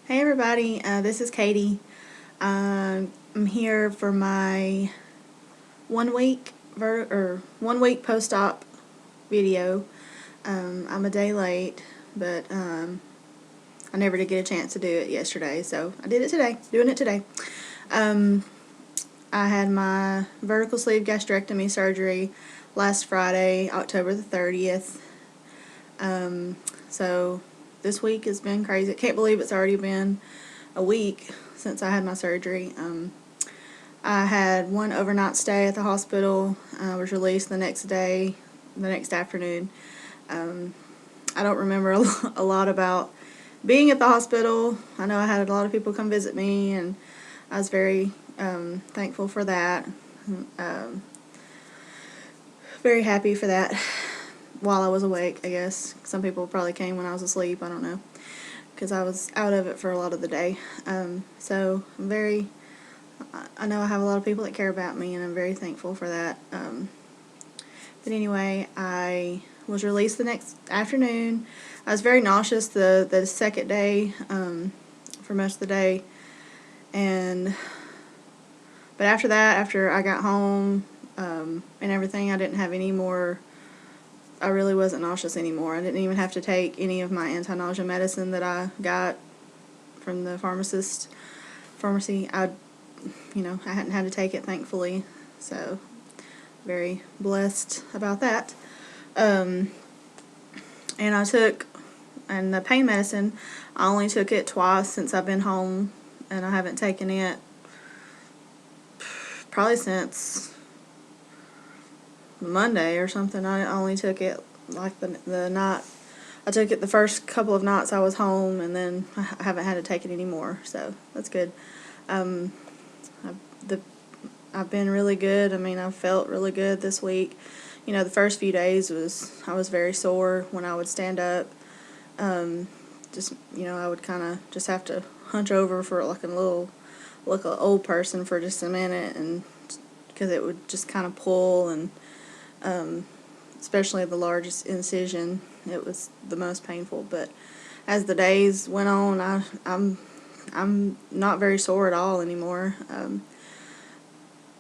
Hey everybody, this is Katie. I'm here for my 1 week 1 week post-op video. I'm a day late, but I never did get a chance to do it yesterday, so I did it today. Doing it today. I had my vertical sleeve gastrectomy surgery last Friday, October the 30th. So this week has been crazy. I can't believe it's already been a week since I had my surgery. I had one overnight stay at the hospital. I was released the next day, the next afternoon. I don't remember a lot about being at the hospital. I know I had a lot of people come visit me, and I was very thankful for that. Very happy for that while I was awake, I guess. Some people probably came when I was asleep, I don't know, because I was out of it for a lot of the day. So I know I have a lot of people that care about me, and I'm very thankful for that. But anyway, I was released the next afternoon. I was very nauseous the second day, for most of the day, but after that, after I got home and everything, I didn't have any more. I really wasn't nauseous anymore. I didn't even have to take any of my anti-nausea medicine that I got from the pharmacy. I hadn't had to take it, thankfully, so very blessed about that. And the pain medicine, I only took it twice since I've been home, and I haven't taken it probably since Monday or something. I only took it like the night. I took it the first couple of nights I was home, and then I haven't had to take it anymore, so that's good. I've been really good. I mean, I've felt really good this week. The first few days I was very sore when I would stand up. I would kind of just have to hunch over for like an old person for just a minute, and because it would just kind of pull, and especially the largest incision, it was the most painful. But as the days went on, I'm not very sore at all anymore.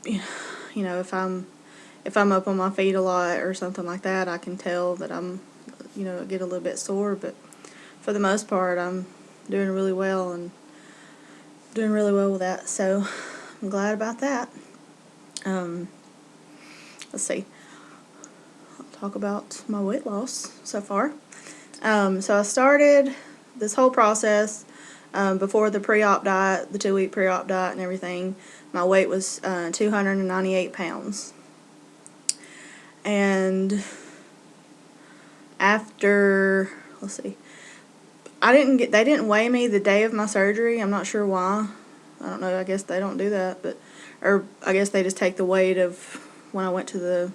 If I'm up on my feet a lot or something like that, I can tell that I'm get a little bit sore, but for the most part, I'm doing really well with that. So I'm glad about that. Let's see. I'll talk about my weight loss so far. So I started this whole process before the pre-op diet, the 2-week pre-op diet and everything. My weight was 298 pounds. And after, let's see, they didn't weigh me the day of my surgery. I'm not sure why. I don't know. I guess they don't do that, or I guess they just take the weight of when I went to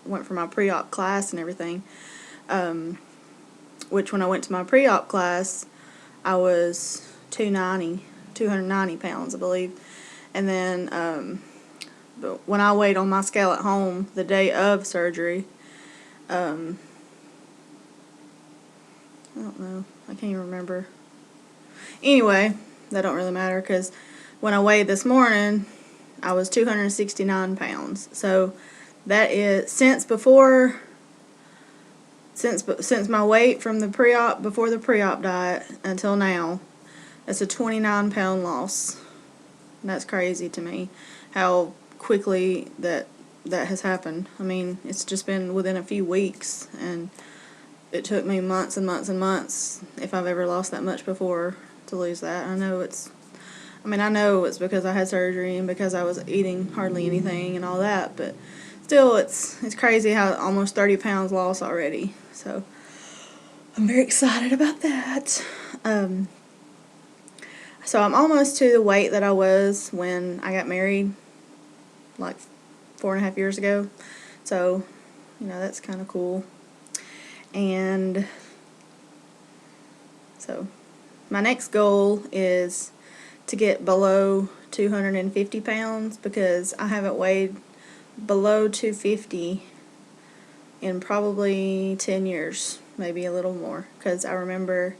went for my pre-op class and everything. Which when I went to my pre-op class, I was 290 pounds, I believe. And then, but when I weighed on my scale at home the day of surgery, I don't know. I can't even remember. Anyway, that don't really matter, because when I weighed this morning, I was 269 pounds. So that is since my weight from the pre-op, before the pre-op diet until now, it's a 29-pound loss. And that's crazy to me, how quickly that has happened. I mean, it's just been within a few weeks, and it took me months and months and months, if I've ever lost that much before, to lose that. I know it's because I had surgery and because I was eating hardly anything and all that, but still, it's crazy how almost 30 pounds lost already. So I'm very excited about that. So I'm almost to the weight that I was when I got married, like 4.5 years ago. So, that's kind of cool. And so my next goal is to get below 250 pounds, because I haven't weighed below 250 in probably 10 years, maybe a little more, because I remember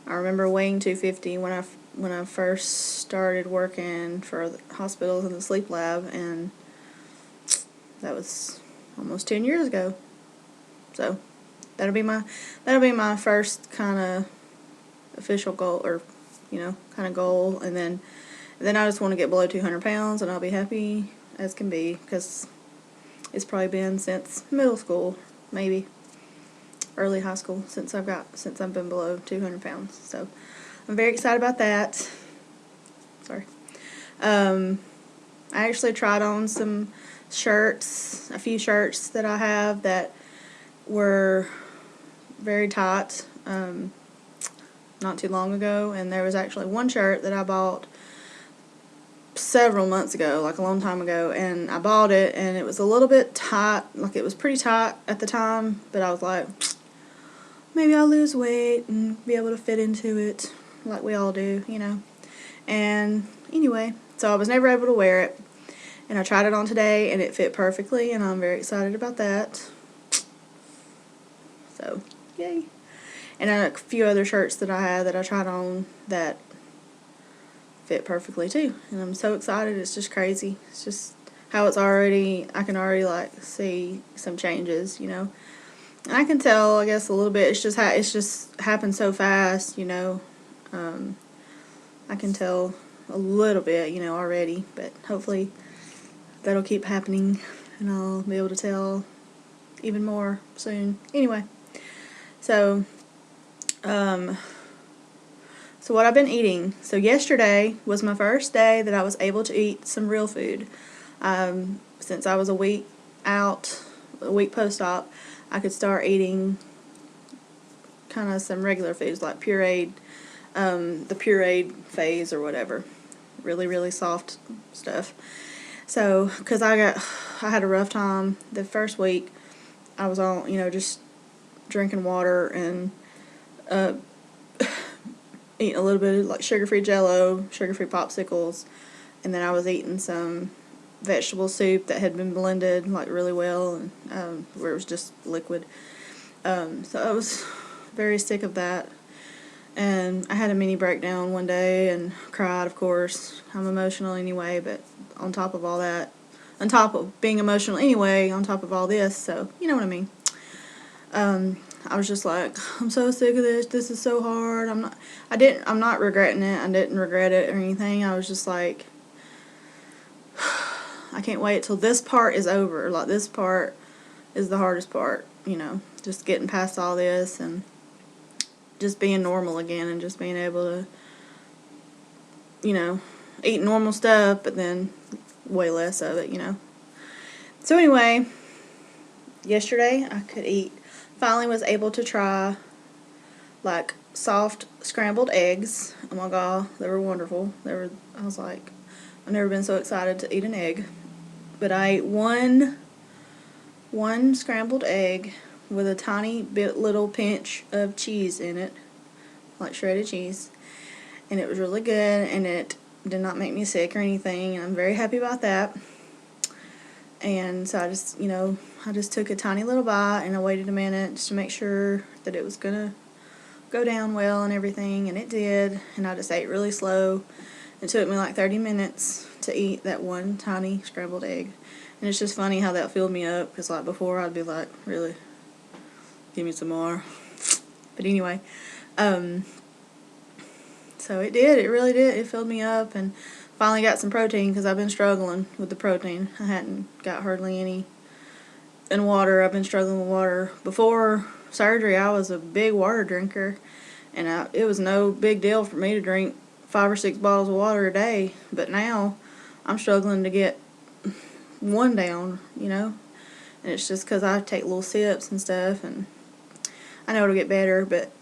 I remember weighing 250 when I first started working for the hospitals in the sleep lab, and that was almost 10 years ago. So that'll be my first kind of official goal, or kind of goal, and then I just want to get below 200 pounds, and I'll be happy as can be, because it's probably been since middle school, maybe early high school, since I've been below 200 pounds. So I'm very excited about that. Sorry. I actually tried on some shirts, a few shirts that I have that were very tight not too long ago, and there was actually one shirt that I bought several months ago, like a long time ago, and I bought it, and it was a little bit tight, like it was pretty tight at the time, but I was like, maybe I'll lose weight and be able to fit into it like we all do, And anyway, so I was never able to wear it, and I tried it on today, and it fit perfectly, and I'm very excited about that. So, yay. And a few other shirts that I had that I tried on that fit perfectly too, and I'm so excited. It's just crazy. It's just how I can already like see some changes, And I can tell, I guess, a little bit. It's just happened so fast, I can tell a little bit, already, but hopefully that'll keep happening, and I'll be able to tell even more soon. Anyway, so what I've been eating. So yesterday was my first day that I was able to eat some real food. Since I was a week post-op, I could start eating kind of some regular foods like pureed, the pureed phase or whatever. Really, really soft stuff. So, because I had a rough time the first week. I was on, just drinking water and eating a little bit of like sugar-free Jell-O, sugar-free popsicles, and then I was eating some vegetable soup that had been blended like really well, and where it was just liquid. So I was very sick of that, and I had a mini breakdown one day and cried. Of course, I'm emotional anyway, but on top of all that, on top of being emotional anyway, on top of all this, so you know what I mean. I was just like, I'm so sick of this. This is so hard. I'm not regretting it. I didn't regret it or anything. I was just like, I can't wait till this part is over. Like, this part is the hardest part, just getting past all this and just being normal again, and just being able to, eat normal stuff, but then way less of it, So anyway, yesterday I finally was able to try like soft scrambled eggs. Oh my god, they were wonderful. I was like, I've never been so excited to eat an egg. But I ate one scrambled egg with a tiny little pinch of cheese in it, like shredded cheese, and it was really good, and it did not make me sick or anything, and I'm very happy about that. And so I just took a tiny little bite, and I waited a minute just to make sure that it was gonna go down well and everything, and it did, and I just ate really slow. It took me like 30 minutes to eat that one tiny scrambled egg, and it's just funny how that filled me up, because like before I'd be like, really, give me some more. But anyway, so it really did. It filled me up, and finally got some protein, because I've been struggling with the protein. I hadn't got hardly any. And water, I've been struggling with water. Before surgery, I was a big water drinker, and it was no big deal for me to drink 5 or 6 bottles of water a day. But now, I'm struggling to get one down, And it's just because I take little sips and stuff, and I know it'll get better, but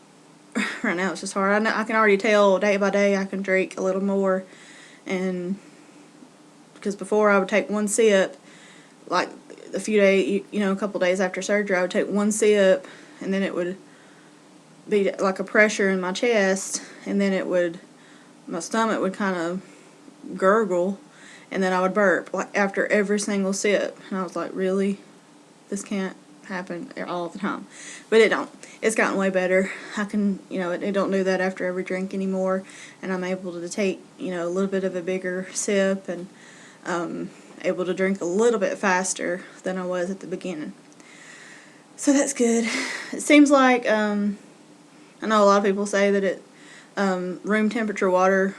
right now it's just hard. I can already tell day by day I can drink a little more, and because before I would take one sip, like a few days, a couple days after surgery, I would take one sip, and then it would be like a pressure in my chest, and then my stomach would kind of gurgle, and then I would burp like after every single sip, and I was like, really? This can't happen all the time, but it don't. It's gotten way better. I can, it don't do that after every drink anymore, and I'm able to take, a little bit of a bigger sip, and able to drink a little bit faster than I was at the beginning. So that's good. It seems like, I know a lot of people say that room temperature water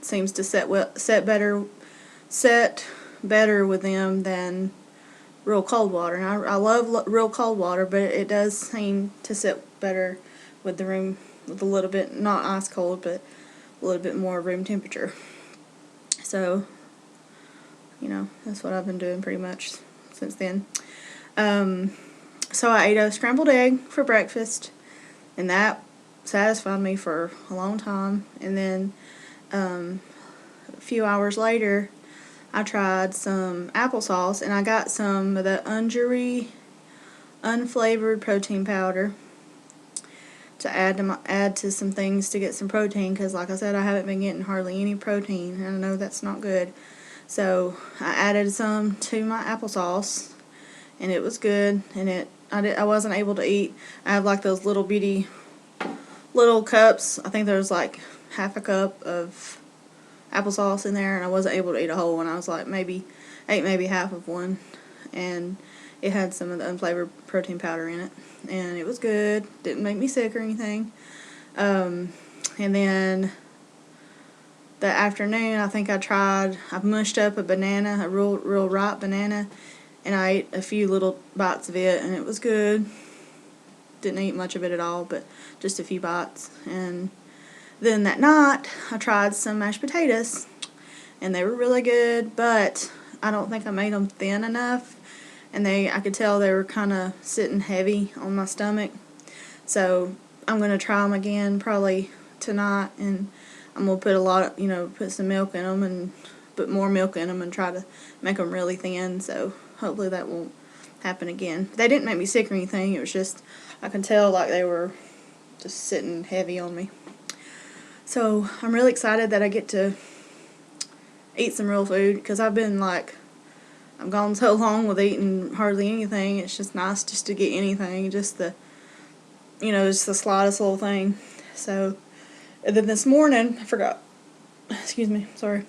seems to set better with them than real cold water. And I love real cold water, but it does seem to sit better with the room, with a little bit, not ice cold, but a little bit more room temperature. So, that's what I've been doing pretty much since then. So I ate a scrambled egg for breakfast, and that satisfied me for a long time. And then a few hours later, I tried some applesauce, and I got some of the Unjury unflavored protein powder to add to some things to get some protein, because like I said, I haven't been getting hardly any protein, and I know that's not good. So I added some to my applesauce, and it was good. And I wasn't able to eat. I have like those little bitty little cups. I think there's like half a cup of applesauce in there, and I wasn't able to eat a whole one. I was like maybe half of one, and it had some of the unflavored protein powder in it, and it was good. Didn't make me sick or anything. And then the afternoon, I think I mushed up a banana, a real ripe banana, and I ate a few little bites of it, and it was good. Didn't eat much of it at all, but just a few bites. And then that night, I tried some mashed potatoes, and they were really good, but I don't think I made them thin enough, and I could tell they were kind of sitting heavy on my stomach. So I'm going to try them again probably tonight, and I'm going to put some milk in them, and put more milk in them, and try to make them really thin. So hopefully that won't happen again. They didn't make me sick or anything. It was just, I can tell like they were just sitting heavy on me. So I'm really excited that I get to eat some real food, because I've gone so long with eating hardly anything. It's just nice just to get anything, just the slightest little thing. So, and then this morning, I forgot, excuse me, sorry.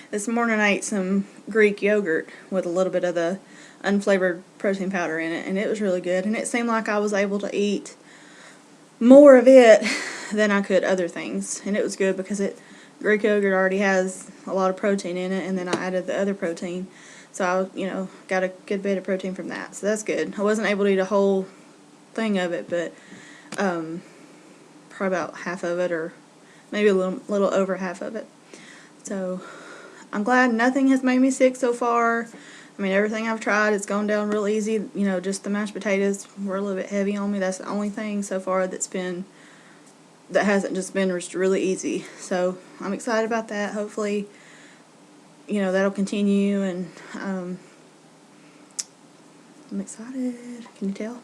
This morning I ate some Greek yogurt with a little bit of the unflavored protein powder in it, and it was really good. And it seemed like I was able to eat more of it than I could other things, and it was good because Greek yogurt already has a lot of protein in it, and then I added the other protein, so I got a good bit of protein from that, so that's good. I wasn't able to eat a whole thing of it, but probably about half of it, or maybe a little over half of it. So I'm glad nothing has made me sick so far. I mean, everything I've tried, it's gone down real easy. Just the mashed potatoes were a little bit heavy on me. That's the only thing so far that hasn't just been just really easy. So I'm excited about that. Hopefully, that'll continue, and I'm excited. Can you tell?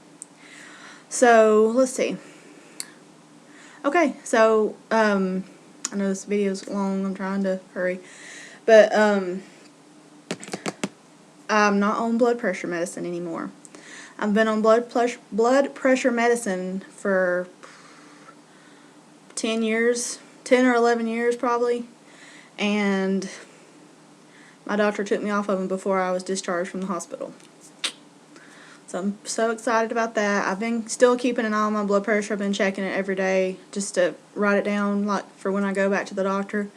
So let's see. Okay, so I know this video's long. I'm trying to hurry, but I'm not on blood pressure medicine anymore. I've been on blood pressure medicine for 10 or 11 years probably, and my doctor took me off of them before I was discharged from the hospital. So I'm so excited about that. I've been still keeping an eye on my blood pressure. I've been checking it every day just to write it down, like for when I go back to the doctor,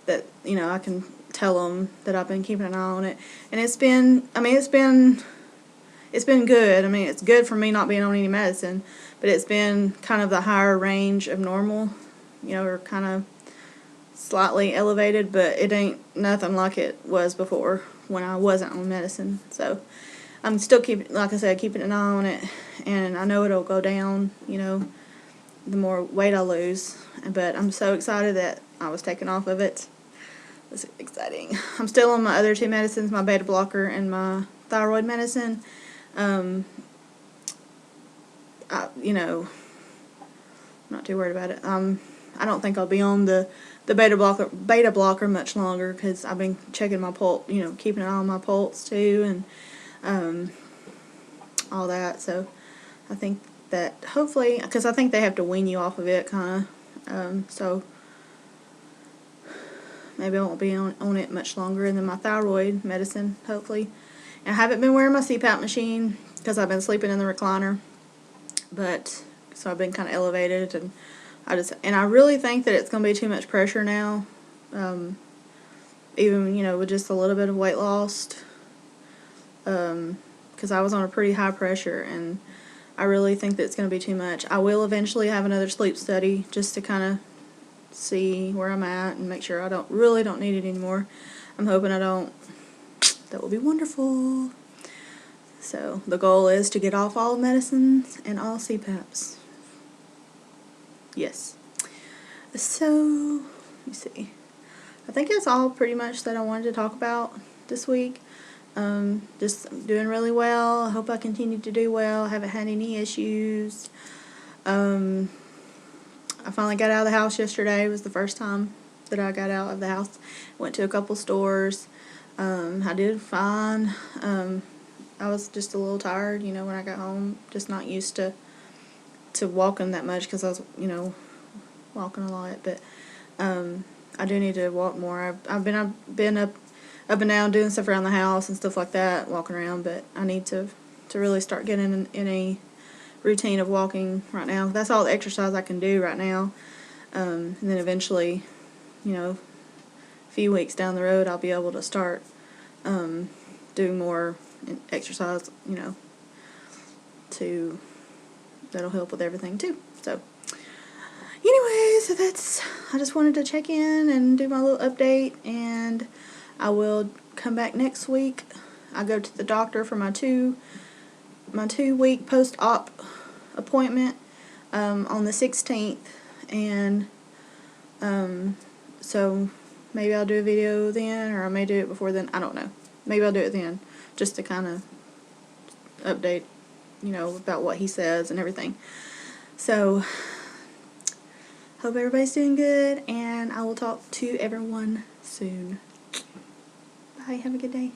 that I can tell them that I've been keeping an eye on it. And it's been good. I mean, it's good for me not being on any medicine, but it's been kind of the higher range of normal, or kind of slightly elevated, but it ain't nothing like it was before when I wasn't on medicine. So I'm still keeping an eye on it, and I know it'll go down, the more weight I lose. But I'm so excited that I was taken off of it. It's exciting. I'm still on my other two medicines, my beta blocker and my thyroid medicine. I'm not too worried about it. I don't think I'll be on the beta blocker much longer, because I've been checking my pulse, keeping an eye on my pulse too, and all that. So I think that hopefully, because I think they have to wean you off of it, kind of. So maybe I won't be on it much longer. And then my thyroid medicine, hopefully. And I haven't been wearing my CPAP machine because I've been sleeping in the recliner. But so I've been kind of elevated, and I really think that it's going to be too much pressure now. Even, you know, with just a little bit of weight loss. Because I was on a pretty high pressure, and I really think that it's going to be too much. I will eventually have another sleep study just to kind of see where I'm at and make sure I really don't need it anymore. I'm hoping I don't. That will be wonderful. So the goal is to get off all medicines and all CPAPs. Yes. So let me see. I think that's all pretty much that I wanted to talk about this week. Just doing really well. I hope I continue to do well. I haven't had any issues. I finally got out of the house yesterday. It was the first time that I got out of the house. Went to a couple stores. I did fine. I was just a little tired, you know, when I got home. Just not used to walking that much because I was, you know, walking a lot. But I do need to walk more. I've been up and down doing stuff around the house and stuff like that, walking around. But I need to really start getting in a routine of walking right now. That's all the exercise I can do right now. And then eventually, you know, a few weeks down the road, I'll be able to start doing more exercise, you know, that'll help with everything too. So anyway, so I just wanted to check in and do my little update, and I will come back next week. I go to the doctor for my 2-week post-op appointment on the 16th, and so maybe I'll do a video then, or I may do it before then. I don't know. Maybe I'll do it then, just to kind of update, you know, about what he says and everything. So hope everybody's doing good, and I will talk to everyone soon. Bye. Have a good day.